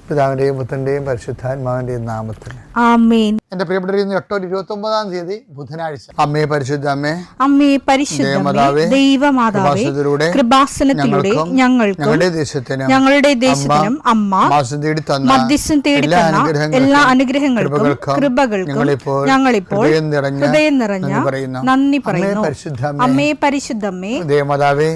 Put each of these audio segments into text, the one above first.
പിതാവിന്റെയും പുത്രന്റെയും പരിശുദ്ധാത്മാവിന്റെയും നാമത്തിൽ ആമേൻ. എന്റെ പ്രിയപ്പെട്ടവരെ, ഒക്ടോബർ 29 ബുധനാഴ്ച. അമ്മേ പരിശുദ്ധ അമ്മേ, അമ്മേ പരിശുദ്ധ ദൈവമാതാവേ, കൃപാസനത്തിലൂടെ ഞങ്ങൾക്കും ഞങ്ങളുടെ ദേശത്തിനും അമ്മ മധ്യസ്ഥം തേടി തന്ന എല്ലാ അനുഗ്രഹങ്ങൾക്കും കൃപകൾക്കും ഞങ്ങളിപ്പോൾ ഹൃദയം നിറഞ്ഞ നന്ദി പറയുന്നു. അമ്മേ പരിശുദ്ധമ്മേ, ദൈവമാതാവേ,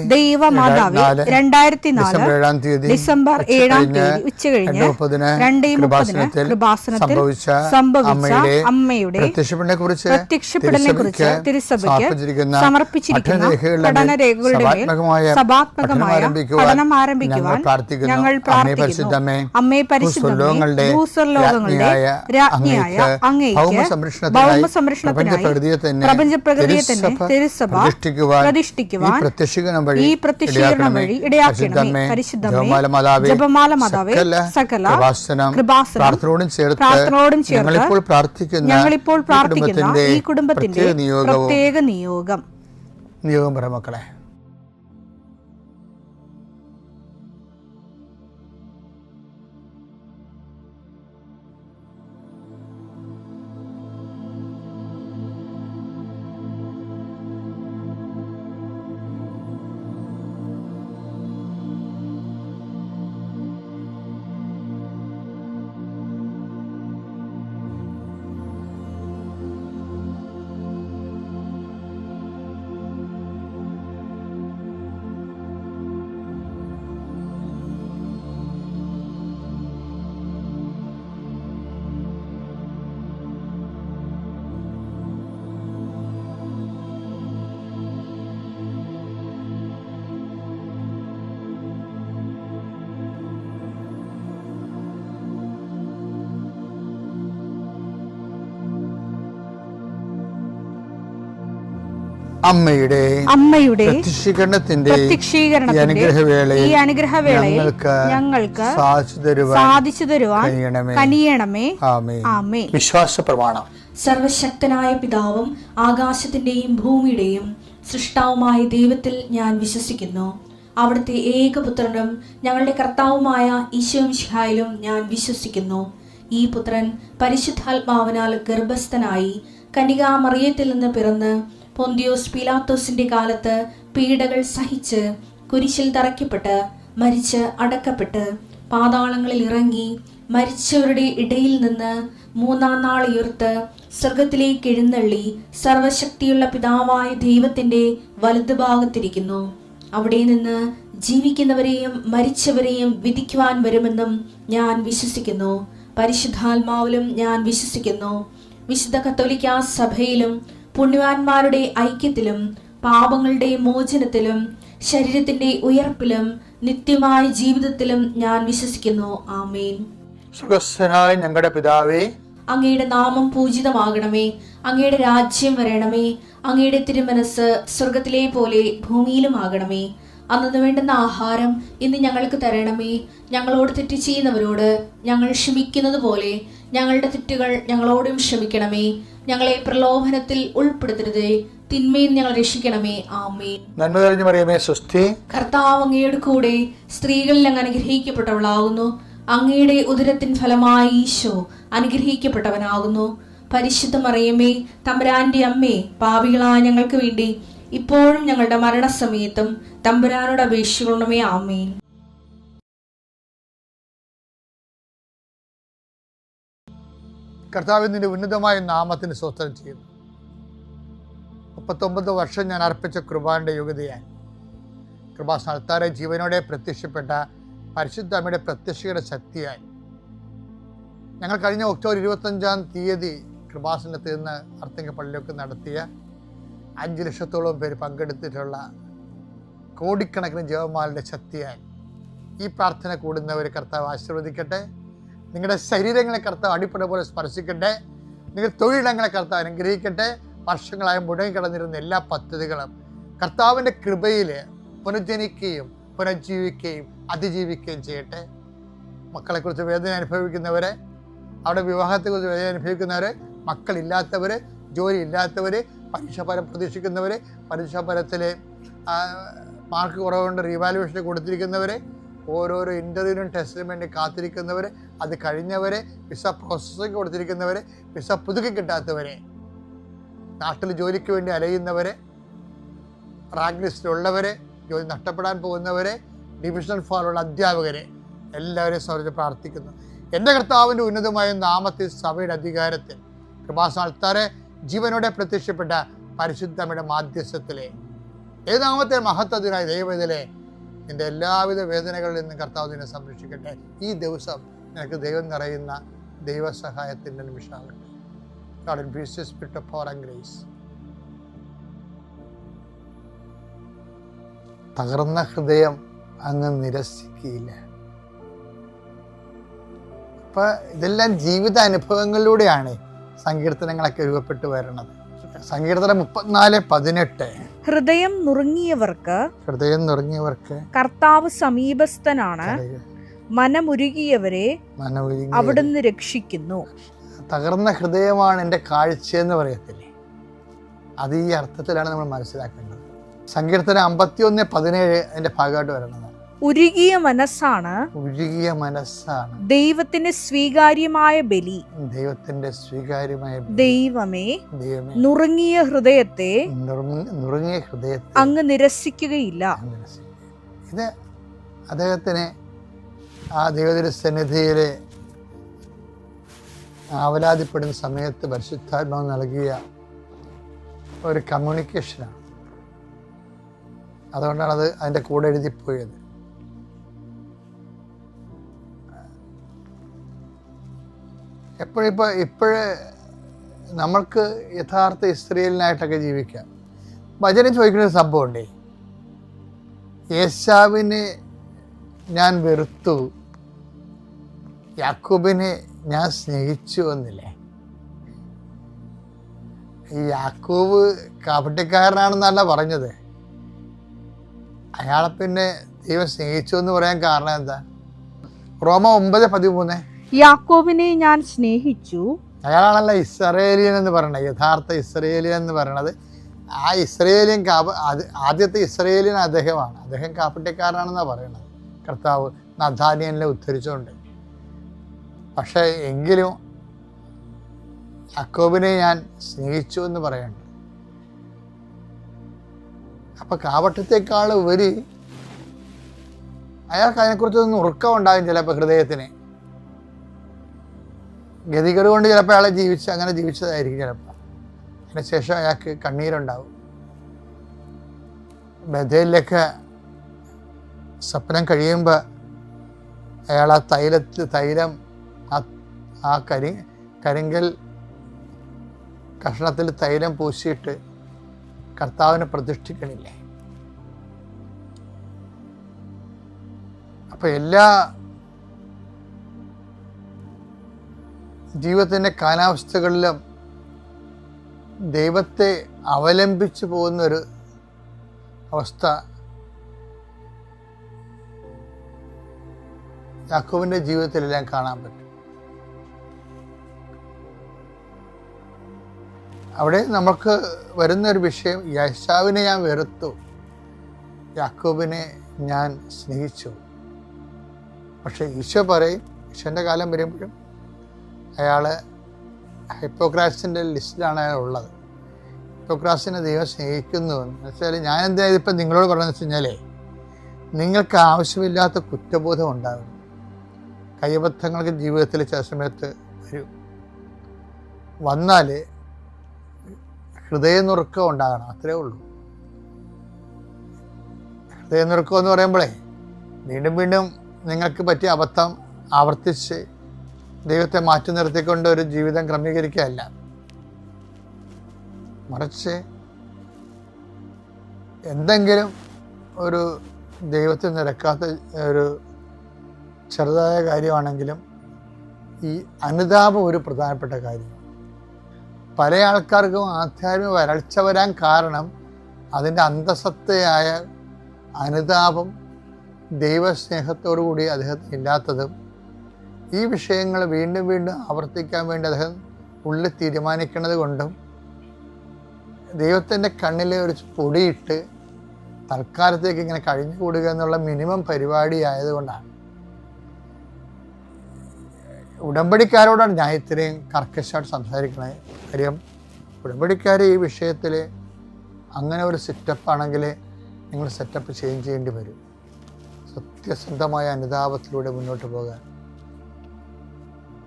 2004 ഡിസംബർ 7 ഉച്ചകഴിഞ്ഞ് 2:30 കൃപാസനത്തിൽ സംഭവിച്ച അമ്മയുടെ പ്രത്യക്ഷപ്പെടലിനെക്കുറിച്ച് തിരുസഭയ്ക്ക് സമർപ്പിച്ചിരിക്കുന്ന പഠനരേഖകളുടെ മേൽ സഭാത്മകമായ പഠനം ആരംഭിക്കുവാൻ ഞങ്ങൾ പ്രാർത്ഥിക്കുന്നു. അമ്മേ പരിശുദ്ധമേ, ഭൂസ്വർലോകങ്ങളുടെ രാജ്ഞിയായ അങ്ങേയ്ക്ക് ഭൗമസംരക്ഷണത്തിനായി പ്രപഞ്ചപ്രകൃതിയെ തന്നെ തിരുസഭ പ്രതിഷ്ഠിക്കുവാൻ ഈ പ്രത്യക്ഷീകരണം വഴി ഇടയാക്കണമേ. പരിശുദ്ധമേ, ജപമാല മാതാവേ, സകല കൃപാസനം പ്രാർത്ഥനയോടും ചേർത്ത് ഞങ്ങളിപ്പോൾ പ്രാർത്ഥിക്കുന്ന ഈ കുടുംബത്തിന്റെ പ്രത്യേക നിയോഗം പറ മക്കളെ. അമ്മയുടെ പ്രത്യക്ഷീകരണത്തിന്റെ ഈ അനുഗ്രഹവേളയിൽ ഞങ്ങൾക്ക് സാധിച്ചു തരുവാൻ കനിയണമേ. ആമേൻ. വിശ്വാസ പ്രമാണം. സർവശക്തനായ പിതാവും ആകാശത്തിന്റെയും ഭൂമിയുടെയും സൃഷ്ടാവുമായ ദൈവത്തിൽ ഞാൻ വിശ്വസിക്കുന്നു. അവിടുത്തെ ഏകപുത്രനും ഞങ്ങളുടെ കർത്താവുമായ ഈശോമിശിഹായിലും ഞാൻ വിശ്വസിക്കുന്നു. ഈ പുത്രൻ പരിശുദ്ധാത്മാവിനാൽ ഗർഭസ്ഥനായി കന്യകാമറിയത്തിൽ നിന്ന് പിറന്ന് പൊന്തിയോസ് പീലാത്തോസിന്റെ കാലത്ത് പീഡകൾ സഹിച്ച് കുരിശിൽ തറയ്ക്കപ്പെട്ട് മരിച്ച് അടക്കപ്പെട്ട് പാതാളങ്ങളിൽ ഇറങ്ങി മരിച്ചവരുടെ ഇടയിൽ നിന്ന് 3-ാം നാൾ ഉയർത്ത് സ്വർഗത്തിലേക്ക് എഴുന്നള്ളി സർവശക്തിയുള്ള പിതാവായ ദൈവത്തിന്റെ വലതുഭാഗത്തിരിക്കുന്നു. അവിടെ നിന്ന് ജീവിക്കുന്നവരെയും മരിച്ചവരെയും വിധിക്കുവാൻ വരുമെന്നും ഞാൻ വിശ്വസിക്കുന്നു. പരിശുദ്ധാത്മാവിലും ഞാൻ വിശ്വസിക്കുന്നു. വിശുദ്ധ കത്തോലിക്കാ സഭയിലും പുണ്യവാന്മാരുടെ ഐക്യത്തിലും പാപങ്ങളുടെ മോചനത്തിലും ശരീരത്തിന്റെ ഉയർപ്പിലും നിത്യമായ ജീവിതത്തിലും ഞാൻ വിശ്വസിക്കുന്നു. ആമേൻ. സ്വർഗ്ഗസ്ഥനായ ഞങ്ങളുടെ പിതാവേ, അങ്ങയുടെ നാമം പൂജിതമാകണമേ. അങ്ങയുടെ രാജ്യം വരണമേ. അങ്ങയുടെ തിരുമനസ് സ്വർഗത്തിലെ പോലെ ഭൂമിയിലും ആകണമേ. അന്നു വേണ്ടുന്ന ആഹാരം ഇന്ന് ഞങ്ങൾക്ക് തരണമേ. ഞങ്ങളോട് തെറ്റ് ചെയ്യുന്നവരോട് ഞങ്ങൾ ക്ഷമിക്കുന്നത് പോലെ ഞങ്ങളുടെ തെറ്റുകൾ ഞങ്ങളോടും ക്ഷമിക്കണമേ. ഞങ്ങളെ പ്രലോഭനത്തിൽ ഉൾപ്പെടുത്തരുതേ, തിന്മയിൽ ഞങ്ങൾ രക്ഷിക്കണമേ. ആമേൻ. നന്മ നിറഞ്ഞ മറിയമേ, സ്വസ്തി. കർത്താവ് അങ്ങയുടെ കൂടെ സ്ത്രീകളിൽ അങ്ങ് അനുഗ്രഹിക്കപ്പെട്ടവളാകുന്നു. അങ്ങയുടെ ഉദരത്തിൻ ഫലമായി ഈശോ അനുഗ്രഹിക്കപ്പെട്ടവനാകുന്നു. പരിശുദ്ധ മറിയമേ, തമ്പുരാന്റെ അമ്മേ, പാപികളായ ഞങ്ങൾക്ക് വേണ്ടി ഇപ്പോഴും ഞങ്ങളുടെ മരണസമയത്തും തമ്പുരാനോട് അപേക്ഷിക്കണമേ. ആമേൻ. കർത്താവ് നിന്റെ ഉന്നതമായ നാമത്തിന് സ്തോത്രം ചെയ്യുന്നു. 39 വർഷം ഞാൻ അർപ്പിച്ച കൃപാന്റെ യോഗ്യതയായി കൃപാസ്ഥാനത്താറെ ജീവനോടെ പ്രത്യക്ഷപ്പെട്ട പരിശുദ്ധ അമ്മയുടെ പ്രത്യക്ഷയുടെ ശക്തിയായി ഞങ്ങൾ കഴിഞ്ഞ ഒക്ടോബർ 25 കൃപാസനത്തിൽ നിന്ന് അർത്തിങ്കപ്പള്ളിയിലേക്ക് നടത്തിയ 5 ലക്ഷത്തോളം പേര് പങ്കെടുത്തിട്ടുള്ള കോടിക്കണക്കിന് ജപമാലയുടെ ശക്തിയായി ഈ പ്രാർത്ഥന കൂടുന്നവർ കർത്താവ് ആശീർവദിക്കട്ടെ. നിങ്ങളുടെ ശരീരങ്ങളെ കർത്താവ് അടിപ്പട പോലെ സ്പർശിക്കട്ടെ. നിങ്ങളുടെ തൊഴിലിടങ്ങളെ കർത്താവ് അനുഗ്രഹിക്കട്ടെ. വർഷങ്ങളായി മുടങ്ങിക്കിടന്നിരുന്ന എല്ലാ പദ്ധതികളും കർത്താവിൻ്റെ കൃപയിൽ പുനർജനിക്കുകയും പുനർജീവിക്കുകയും അതിജീവിക്കുകയും ചെയ്യട്ടെ. മക്കളെക്കുറിച്ച് വേദന അനുഭവിക്കുന്നവരെ, അവിടെ വിവാഹത്തെക്കുറിച്ച് വേദന അനുഭവിക്കുന്നവർ, മക്കളില്ലാത്തവർ, ജോലി ഇല്ലാത്തവർ, പരീക്ഷാഫലം പ്രതീക്ഷിക്കുന്നവർ, പരീക്ഷാഫലത്തിൽ മാർക്ക് കുറവുകൊണ്ട് റീവാലുവേഷൻ കൊടുത്തിരിക്കുന്നവർ, ഓരോരോ ഇൻ്റർവ്യൂവിനും ടെസ്റ്റിനും വേണ്ടി കാത്തിരിക്കുന്നവർ, അത് കഴിഞ്ഞവരെ, വിസ പ്രോസസ്സിങ് കൊടുത്തിരിക്കുന്നവരെ, വിസ പുതുക്കി കിട്ടാത്തവരെ, നാട്ടിൽ ജോലിക്ക് വേണ്ടി അലയുന്നവരെ, റാങ്ക് ലിസ്റ്റിലുള്ളവരെ, ജോലി നഷ്ടപ്പെടാൻ പോകുന്നവരെ, ഡിവിഷണൽ ഫോറുള്ള അധ്യാപകരെ എല്ലാവരെയും സംബന്ധിച്ച് പ്രാർത്ഥിക്കുന്നു. എൻ്റെ കർത്താവിൻ്റെ ഉന്നതമായ നാമത്തിൽ, സഭയുടെ അധികാരത്തിൽ, കൃപാസ്ഥാനത്താറെ ജീവനോടെ പ്രത്യക്ഷപ്പെട്ട പരിശുദ്ധമ്മയുടെ മാധ്യസ്ഥത്തിലെ ഏതാമത്തെ മഹത്വത്തിനായി ദൈവത്തിലെ നിന്റെ എല്ലാവിധ വേദനകളിൽ നിന്നും കർത്താവ് നിന്നെ സംരക്ഷിക്കട്ടെ. ഈ ദിവസം നിനക്ക് ദൈവം നിറയുന്ന ദൈവസഹായത്തിൻ്റെ നിമിഷമാകട്ടെ. God increase the spirit of power and grace. തകർന്ന ഹൃദയം അങ്ങ് നിരസിക്കുകയില്ല. അപ്പൊ ഇതെല്ലാം ജീവിത അനുഭവങ്ങളിലൂടെയാണ് സങ്കീർത്തനങ്ങളൊക്കെ രൂപപ്പെട്ടു വരുന്നത്. സങ്കീർത്തനം 34:18 ഹൃദയം നുറുങ്ങിയവർക്ക് കർത്താവ് സമീപസ്ഥനാണ്, മനമുരുകിയവരെ അവിടുന്ന് രക്ഷിക്കുന്നു. തകർന്ന ഹൃദയമാണ് എൻ്റെ കാഴ്ചയെന്ന് പറയത്തില്ലേ, അത് ഈ അർത്ഥത്തിലാണ് നമ്മൾ മനസ്സിലാക്കേണ്ടത്. സങ്കീർത്തനം 51:17 അതിന്റെ ഭാഗമായിട്ട് വരുന്നത്. ഉരുകിയ മനസ്സാണ് ദൈവത്തിന്റെ സ്വീകാര്യമായ ബലി. ദൈവമേ, നുറുങ്ങിയ ഹൃദയത്തെ അങ്ങ് നിരസിക്കുകയില്ല. ഇത് അദ്ദേഹത്തിന് ആ ദൈവത്തിന്റെ സന്നിധിയിലെ ആവലാതിപ്പെടുന്ന സമയത്ത് പരിശുദ്ധാത്മാവ് നൽകിയ ഒരു കമ്മ്യൂണിക്കേഷനാണ്. അതുകൊണ്ടാണ് അത് അതിൻ്റെ കൂടെ എഴുതിപ്പോയത്. ഇപ്പോഴ് നമ്മൾക്ക് യഥാർത്ഥ ഇസ്രായേലിനായിട്ടൊക്കെ ജീവിക്കാം. വചനം ചോദിക്കുന്നൊരു സംഭവമുണ്ടേ, ഏശാവിനെ ഞാൻ വെറുത്തു, യാക്കോബിനെ ഞാൻ സ്നേഹിച്ചു എന്നില്ലേ. ഈ യാക്കോബ് കാപട്യക്കാരനാണെന്നല്ല പറഞ്ഞത്, അയാളെ പിന്നെ ദൈവം സ്നേഹിച്ചു എന്ന് പറയാൻ കാരണം എന്താ? റോമ 9:13 യാക്കോബിനെ ഞാൻ സ്നേഹിച്ചു. അയാളാണല്ലോ ഇസ്രായേലിയൻ എന്ന് പറയണത്, യഥാർത്ഥ ഇസ്രായേലിയൻ എന്ന് പറയണത്. ആ ഇസ്രായേലിയൻ ആദ്യത്തെ ഇസ്രായേലിയൻ അദ്ദേഹമാണ്. അദ്ദേഹം കാപ്പട്യക്കാരനാണെന്നാണ് പറയണത്, കർത്താവ് നഥാനിയലിനെ ഉദ്ധരിച്ചുകൊണ്ട്. പക്ഷേ എങ്കിലും യാക്കോബിനെ ഞാൻ സ്നേഹിച്ചു എന്ന് പറയണ്ട. അപ്പൊ കാപട്യത്തെക്കാൾ ഉപരി അയാൾക്ക് അതിനെക്കുറിച്ചൊന്നും ഉറക്കം ഉണ്ടാകും ചിലപ്പോൾ ഹൃദയത്തിന്. ഗതികേട് കൊണ്ട് ചിലപ്പോൾ അയാളെ അങ്ങനെ ജീവിച്ചതായിരിക്കും ചിലപ്പോൾ. അതിനുശേഷം അയാൾക്ക് കണ്ണീരുണ്ടാവും. ബഥേലിലൊക്കെ സ്വപ്നം കഴിയുമ്പോൾ അയാൾ ആ തൈലം ആ കരിങ്കൽ കഷ്ണത്തിൽ തൈലം പൂശിയിട്ട് കർത്താവിനെ പ്രതിഷ്ഠിക്കണില്ലേ. അപ്പൊ എല്ലാ ജീവിതത്തിൻ്റെ കാലാവസ്ഥകളിലും ദൈവത്തെ അവലംബിച്ചു പോകുന്നൊരു അവസ്ഥ യാക്കോബിൻ്റെ ജീവിതത്തിലെല്ലാം കാണാൻ പറ്റും. അവിടെ നമുക്ക് വരുന്നൊരു വിഷയം, യേശാവിനെ ഞാൻ വെറുത്തു, യാക്കോബിനെ ഞാൻ സ്നേഹിച്ചു. പക്ഷെ ഈശോ പറയും, ഈശോൻ്റെ കാലം വരുമ്പോഴും അയാൾ ഹിപ്പോക്രാറ്റ്സിൻ്റെ ലിസ്റ്റിലാണ് അയാൾ ഉള്ളത്. ഹിപ്പോക്രാറ്റ്സിനെ ദൈവം സ്നേഹിക്കുന്നു എന്ന് വെച്ചാൽ, ഞാൻ എന്താ ഇതിപ്പോൾ നിങ്ങളോട് പറയുന്നത് വെച്ച് കഴിഞ്ഞാലേ, നിങ്ങൾക്ക് ആവശ്യമില്ലാത്ത കുറ്റബോധം ഉണ്ടാകും. കയ്യബദ്ധങ്ങൾക്ക് ജീവിതത്തിൽ ചില സമയത്ത് വരും. വന്നാൽ ഹൃദയനുറുക്കം ഉണ്ടാകണം, അത്രേ ഉള്ളൂ. ഹൃദയനുറുക്കം എന്ന് പറയുമ്പോഴേ വീണ്ടും വീണ്ടും നിങ്ങൾക്ക് പറ്റിയ അബദ്ധം ആവർത്തിച്ച് ദൈവത്തെ മാറ്റി നിർത്തിക്കൊണ്ട് ഒരു ജീവിതം ക്രമീകരിക്കുകയല്ല, മറിച്ച് എന്തെങ്കിലും ഒരു ദൈവത്തിൽ നിരക്കാത്ത ഒരു ചെറുതായ കാര്യമാണെങ്കിലും ഈ അനുതാപം ഒരു പ്രധാനപ്പെട്ട കാര്യമാണ്. പല ആൾക്കാർക്കും ആധ്യാത്മിക വരൾച്ച വരാൻ കാരണം അതിൻ്റെ അന്തസത്തയായ അനുതാപം ദൈവസ്നേഹത്തോടു കൂടി അദ്ദേഹത്തിന് ഇല്ലാത്തതും, ഈ വിഷയങ്ങൾ വീണ്ടും വീണ്ടും ആവർത്തിക്കാൻ വേണ്ടി അദ്ദേഹം ഉള്ളിൽ തീരുമാനിക്കുന്നത് കൊണ്ടും, ദൈവത്തിൻ്റെ കണ്ണിലെ ഒരു പൊടിയിട്ട് തൽക്കാലത്തേക്ക് ഇങ്ങനെ കഴിഞ്ഞുകൂടുക എന്നുള്ള മിനിമം പരിപാടി ആയതുകൊണ്ടാണ്. ഉടമ്പടിക്കാരോടാണ് ഞാൻ ഇത്രയും കർക്കശമായിട്ട് സംസാരിക്കണേ. കാര്യം ഉടമ്പടിക്കാർ ഈ വിഷയത്തിൽ അങ്ങനെ ഒരു സെറ്റപ്പാണെങ്കിൽ നിങ്ങൾ സെറ്റപ്പ് ചേഞ്ച് ചെയ്യേണ്ടി വരും. സത്യസന്ധമായ അനുതാപത്തിലൂടെ മുന്നോട്ട് പോകാൻ,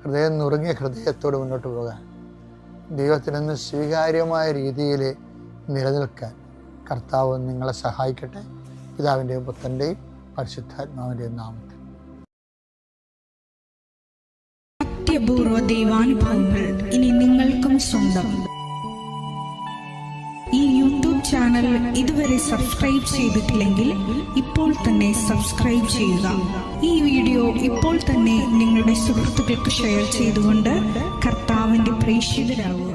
ഹൃദയം നുറുങ്ങിയ ഹൃദയത്തോടെ മുന്നോട്ട് പോകാൻ, ദൈവത്തിനൊന്ന് സ്വീകാര്യമായ രീതിയിൽ നിലനിൽക്കാൻ കർത്താവ് നിങ്ങളെ സഹായിക്കട്ടെ. പിതാവിൻ്റെയും പുത്രൻ്റെയും പരിശുദ്ധാത്മാവിൻ്റെയും നാമത്തിൽ. അത്യപൂർവ ദൈവാനുഭവങ്ങൾ ഇനി നിങ്ങൾക്കും സ്വന്തം. ഈ യൂട്യൂബ് ചാനൽ ഇതുവരെ സബ്സ്ക്രൈബ് ചെയ്തിട്ടില്ലെങ്കിൽ ഇപ്പോൾ തന്നെ സബ്സ്ക്രൈബ് ചെയ്യുക. ഈ വീഡിയോ ഇപ്പോൾ തന്നെ നിങ്ങളുടെ സുഹൃത്തുക്കൾക്ക് ഷെയർ ചെയ്തുകൊണ്ട് കർത്താവിൻ്റെ പ്രേക്ഷിതരാകുക.